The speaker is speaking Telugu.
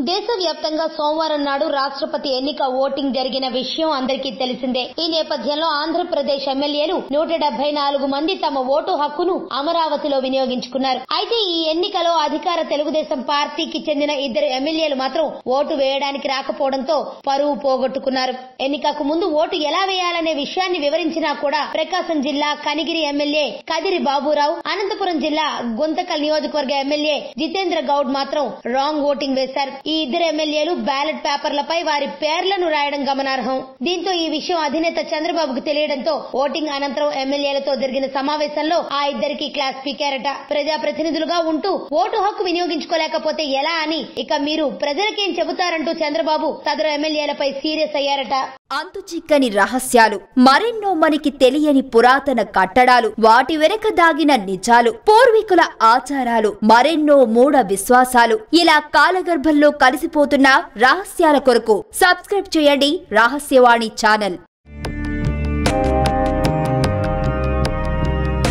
దేశవ్యాప్తంగా సోమవారం నాడు రాష్ట్రపతి ఎన్నిక ఓటింగ్ జరిగిన విషయం అందరికీ తెలిసిందే. ఈ నేపథ్యంలో ఆంధ్రప్రదేశ్ ఎమ్మెల్యేలు 174 మంది తమ ఓటు హక్కును అమరావతిలో వినియోగించుకున్నారు. అయితే ఈ ఎన్నికలో అధికార తెలుగుదేశం పార్టీకి చెందిన 2 ఎమ్మెల్యేలు మాత్రం ఓటు వేయడానికి రాకపోవడంతో పరువు పోగొట్టుకున్నారు. ఎన్నికకు ముందు ఓటు ఎలా వేయాలనే విషయాన్ని వివరించినా కూడా ప్రకాశం జిల్లా కనిగిరి ఎమ్మెల్యే కదిరి బాబురావు, అనంతపురం జిల్లా గుంతకల్ నియోజకవర్గ ఎమ్మెల్యే జితేంద్ర గౌడ్ మాత్రం రాంగ్ ఓటింగ్ వేశారు. ఈ 2 ఎమ్మెల్యేలు బ్యాలెట్ పేపర్లపై వారి పేర్లను రాయడం గమనార్హం. దీంతో ఈ విషయం అధినేత చంద్రబాబుకు తెలియడంతో ఓటింగ్ అనంతరం ఎమ్మెల్యేలతో జరిగిన సమావేశంలో ఆ 2కి క్లాస్ పీకారట. ప్రజాప్రతినిధులుగా ఉంటూ ఓటు హక్కు వినియోగించుకోలేకపోతే ఎలా అని ఇక మీరు ప్రజలకేం చెబుతారంటూ చంద్రబాబు సదరు ఎమ్మెల్యేలపై సీరియస్ అయ్యారట. అంతుచిక్కని రహస్యాలు, మరెన్నో మనకి తెలియని పురాతన కట్టడాలు, వాటి వెనక దాగిన నిజాలు, పూర్వీకుల ఆచారాలు, మరెన్నో మూఢ విశ్వాసాలు, ఇలా కాలగర్భంలో కలిసిపోతున్న రహస్యాల కొరకు సబ్స్క్రైబ్ చేయండి రహస్యవాణి ఛానల్.